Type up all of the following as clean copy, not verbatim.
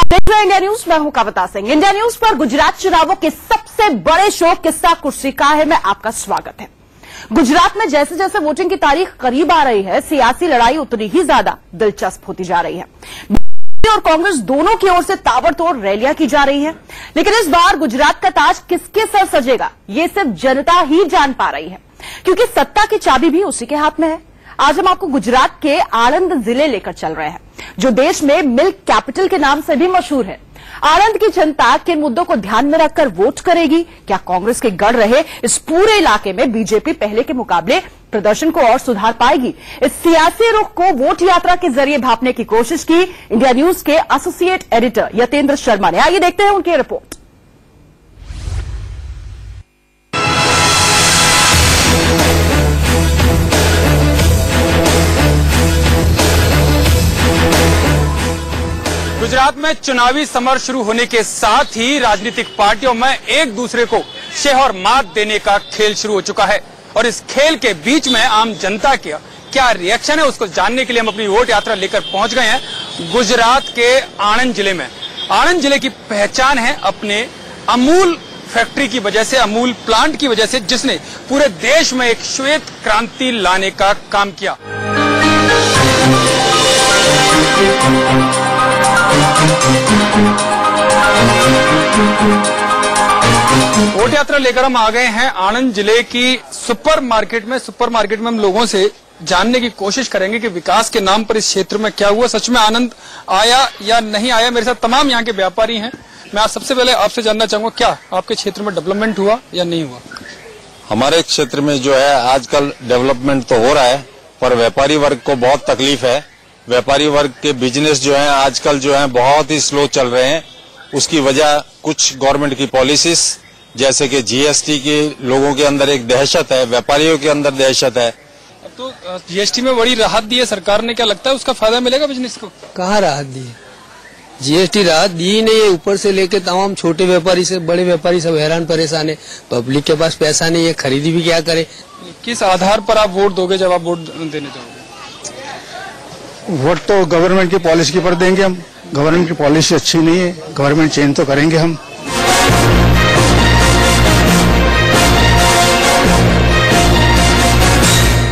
देख रहे हैं इंडिया न्यूज, मैं हूं कविता सिंह। इंडिया न्यूज पर गुजरात चुनावों के सबसे बड़े शो किस्सा कुर्सी का है, मैं आपका स्वागत है। गुजरात में जैसे जैसे वोटिंग की तारीख करीब आ रही है, सियासी लड़ाई उतनी ही ज्यादा दिलचस्प होती जा रही है। बीजेपी और कांग्रेस दोनों की ओर से ताबड़तोड़ रैलियां की जा रही है, लेकिन इस बार गुजरात का ताज किसके सर सजेगा, ये सिर्फ जनता ही जान पा रही है, क्योंकि सत्ता की चाबी भी उसी के हाथ में है। आज हम आपको गुजरात के आणंद जिले लेकर चल रहे हैं, जो देश में मिल्क कैपिटल के नाम से भी मशहूर है। आणंद की जनता किन मुद्दों को ध्यान में रखकर वोट करेगी? क्या कांग्रेस के गढ़ रहे इस पूरे इलाके में बीजेपी पहले के मुकाबले प्रदर्शन को और सुधार पाएगी? इस सियासी रुख को वोट यात्रा के जरिए भांपने की कोशिश की इंडिया न्यूज के एसोसिएट एडिटर यतेंद्र शर्मा ने। आइए देखते हैं उनकी रिपोर्ट। गुजरात में चुनावी समर शुरू होने के साथ ही राजनीतिक पार्टियों में एक दूसरे को शेह और मात देने का खेल शुरू हो चुका है, और इस खेल के बीच में आम जनता का क्या रिएक्शन है उसको जानने के लिए हम अपनी वोट यात्रा लेकर पहुंच गए हैं गुजरात के आणंद जिले में। आणंद जिले की पहचान है अपने अमूल फैक्ट्री की वजह से, अमूल प्लांट की वजह से, जिसने पूरे देश में एक श्वेत क्रांति लाने का काम किया। वोट यात्रा लेकर हम आ गए हैं आणंद जिले की सुपर मार्केट में हम लोगों से जानने की कोशिश करेंगे कि विकास के नाम पर इस क्षेत्र में क्या हुआ, सच में आनंद आया या नहीं आया। मेरे साथ तमाम यहाँ के व्यापारी हैं। मैं आज सबसे पहले आपसे जानना चाहूंगा, क्या आपके क्षेत्र में डेवलपमेंट हुआ या नहीं हुआ? हमारे क्षेत्र में जो है आजकल डेवलपमेंट तो हो रहा है, पर व्यापारी वर्ग को बहुत तकलीफ है। व्यापारी वर्ग के बिजनेस जो है आजकल जो है बहुत ही स्लो चल रहे हैं। उसकी वजह कुछ गवर्नमेंट की पॉलिसीज, जैसे कि जीएसटी की लोगों के अंदर एक दहशत है, व्यापारियों के अंदर दहशत है। अब तो जीएसटी में बड़ी राहत दी है सरकार ने, क्या लगता है उसका फायदा मिलेगा बिजनेस को? कहाँ राहत दी है? जीएसटी राहत दी नहीं है। ऊपर से लेके तमाम छोटे व्यापारी से बड़े व्यापारी सब हैरान परेशान है। पब्लिक के पास पैसा नहीं है, खरीदी भी क्या करे। किस आधार पर आप वोट दोगे जब आप वोट देने जाओगे? वोट तो गवर्नमेंट की पॉलिसी पर देंगे हम। गवर्नमेंट की पॉलिसी अच्छी नहीं है, गवर्नमेंट चेंज तो करेंगे हम।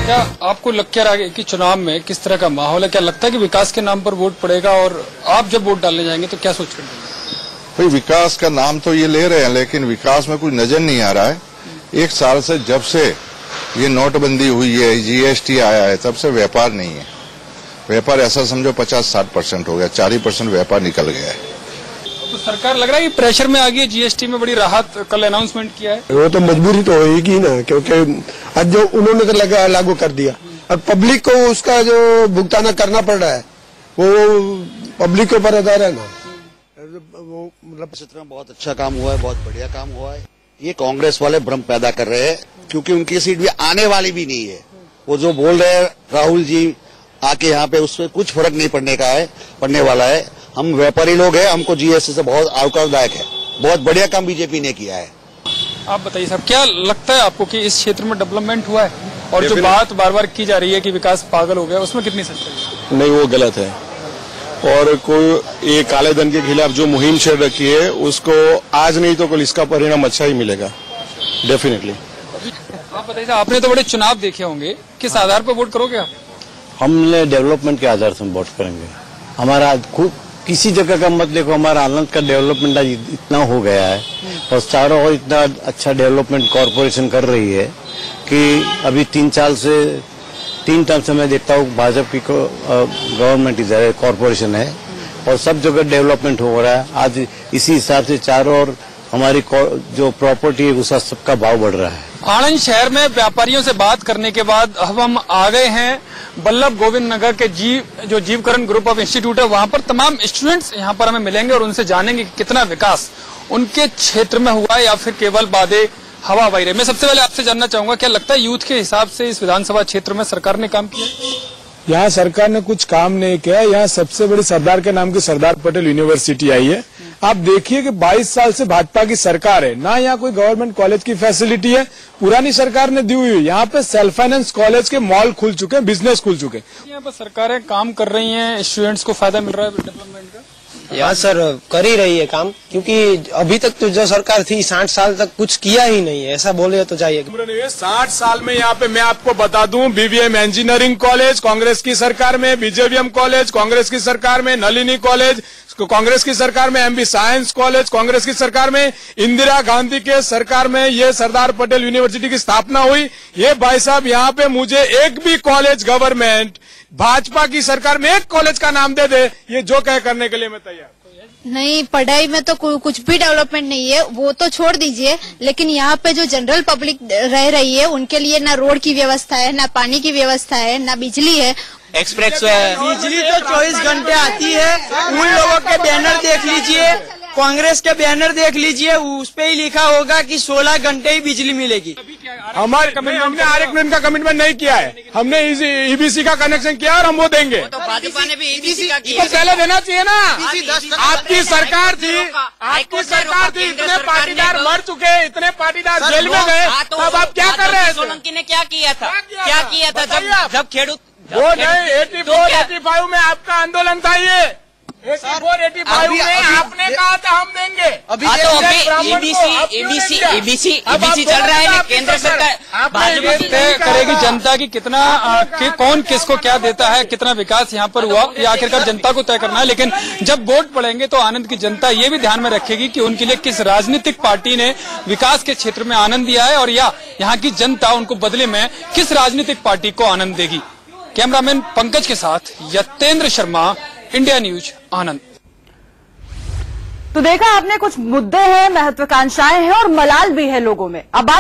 क्या आपको लग क्या रहा है कि चुनाव में किस तरह का माहौल है? क्या लगता है कि विकास के नाम पर वोट पड़ेगा, और आप जब वोट डालने जाएंगे तो क्या सोच कर देंगे? भाई विकास का नाम तो ये ले रहे हैं, लेकिन विकास में कुछ नजर नहीं आ रहा है। एक साल से जब से ये नोटबंदी हुई है, जीएसटी आया है, तब से व्यापार नहीं है। व्यापार ऐसा समझो 50-60% हो गया, 40% व्यापार निकल गया है। तो सरकार लग रहा है कि प्रेशर में आ गई है, जीएसटी में बड़ी राहत कल अनाउंसमेंट किया है। वो तो मजबूरी तो होगी ना, क्योंकि आज जो उन्होंने तो लागू कर दिया, अब पब्लिक को उसका जो भुगतान करना पड़ रहा है वो पब्लिक के ऊपर आधार है ना। वो मतलब क्षेत्र में बहुत अच्छा काम हुआ है, बहुत बढ़िया काम हुआ है। ये कांग्रेस वाले भ्रम पैदा कर रहे हैं, क्योंकि उनकी सीट भी आने वाली भी नहीं है। वो जो बोल रहे हैं राहुल जी आके यहाँ पे, उससे कुछ फर्क नहीं पड़ने वाला है। हम व्यापारी लोग हैं, हमको जीएसटी से बहुत आवकारदायक है। बहुत बढ़िया काम बीजेपी ने किया है। आप बताइए साहब, क्या लगता है आपको कि इस क्षेत्र में डेवलपमेंट हुआ है? और जो बात बार बार की जा रही है कि विकास पागल हो गया, उसमें कितनी सच्चाई है? नहीं, वो गलत है। और कोई ये काले धन के खिलाफ जो मुहिम छेड़ रखी है, उसको आज नहीं तो कल इसका परिणाम अच्छा ही मिलेगा, डेफिनेटली। आप बताइए साहब, आपने तो बड़े चुनाव देखे होंगे, किस आधार पर वोट करोगे आप? हमने डेवलपमेंट के आधार से वोट करेंगे। हमारा किसी जगह का मत देखो, हमारा आनंद का डेवलपमेंट इतना हो गया है और चारों ओर इतना अच्छा डेवलपमेंट कॉरपोरेशन कर रही है कि अभी 3 टर्म से मैं देखता हूँ भाजपा की गवर्नमेंट इधर कॉरपोरेशन है और सब जगह डेवलपमेंट हो रहा है। आज इसी हिसाब से चारों ओर हमारी जो प्रॉपर्टी है उसका सबका भाव बढ़ रहा है। आणंद शहर में व्यापारियों से बात करने के बाद अब हम आ गए हैं बल्लभ गोविंद नगर के जो जीवकरण ग्रुप ऑफ इंस्टीट्यूट है, वहां पर तमाम स्टूडेंट्स यहां पर हमें मिलेंगे और उनसे जानेंगे कि कितना विकास उनके क्षेत्र में हुआ है या फिर केवल बादे हवा बह रहे। मैं सबसे पहले आपसे जानना चाहूंगा, क्या लगता है यूथ के हिसाब से इस विधानसभा क्षेत्र में सरकार ने काम किया? यहाँ सरकार ने कुछ काम नहीं किया। यहाँ सबसे बड़ी सरदार के नाम की सरदार पटेल यूनिवर्सिटी आई है। आप देखिए कि 22 साल से भाजपा की सरकार है ना, यहाँ कोई गवर्नमेंट कॉलेज की फैसिलिटी है, पुरानी सरकार ने दी हुई है। यहाँ पे सेल्फ फाइनेंस कॉलेज के मॉल खुल चुके हैं, बिजनेस खुल चुके हैं। यहाँ पर सरकारें काम कर रही हैं, स्टूडेंट्स को फायदा मिल रहा है डेवलपमेंट का। यहाँ सर कर ही रही है काम, क्योंकि अभी तक तो जो सरकार थी 60 साल तक कुछ किया ही नहीं है, ऐसा बोले तो चाहिए। 60 साल में यहाँ पे मैं आपको बता दूं, बीवीएम इंजीनियरिंग कॉलेज कांग्रेस की सरकार में, बीजेवीएम कॉलेज कांग्रेस की सरकार में, नलिनी कॉलेज कांग्रेस की सरकार में, एमबी साइंस कॉलेज कांग्रेस की सरकार में, इंदिरा गांधी के सरकार में ये सरदार पटेल यूनिवर्सिटी की स्थापना हुई। ये भाई साहब यहाँ पे मुझे एक भी कॉलेज गवर्नमेंट भाजपा की सरकार में एक कॉलेज का नाम दे दे, ये जो कहे करने के लिए मैं तैयार। नहीं, पढ़ाई में तो कुछ भी डेवलपमेंट नहीं है, वो तो छोड़ दीजिए, लेकिन यहाँ पे जो जनरल पब्लिक रह रही है उनके लिए ना रोड की व्यवस्था है, ना पानी की व्यवस्था है, ना बिजली है। एक्सप्रेस बिजली तो 24 घंटे आती है। उन लोगों के बैनर देख लीजिए, कांग्रेस के बैनर देख लीजिए, उस पे ही लिखा होगा कि 16 घंटे ही बिजली मिलेगी। हमारे हमने आरक्षण का कमिटमेंट नहीं किया है, हमने ईबीसी का कनेक्शन किया और हम वो देंगे। तो भाजपा ने भी ईबीसी का किया, तो पहले देना चाहिए ना। आपकी सरकार थी, इतने पाटीदार मर चुके, इतने पाटीदार जेल में गए, तब आप क्या कर रहे हैं? सोलंकी ने क्या किया था जब खेडूत वो नहीं 84-85 में आपका आंदोलन था, ये 84-85 में आपने कहा था हम देंगे। अभी ईबीसी चल रहा है, केंद्र सरकार भाजपा तय करेगी जनता की कितना कौन किसको क्या देता है, कितना विकास यहाँ पर हुआ, ये आखिरकार जनता को तय करना है। लेकिन जब वोट पड़ेंगे तो आनंद की जनता ये भी ध्यान में रखेगी कि उनके लिए किस राजनीतिक पार्टी ने विकास के क्षेत्र में आनंद दिया है और या यहाँ की जनता उनको बदले में किस राजनीतिक पार्टी को आनंद देगी। कैमरामैन पंकज के साथ यतेंद्र शर्मा, इंडिया न्यूज, आनंद। तो देखा आपने, कुछ मुद्दे हैं, महत्वाकांक्षाएं हैं और मलाल भी है लोगों में। अब बात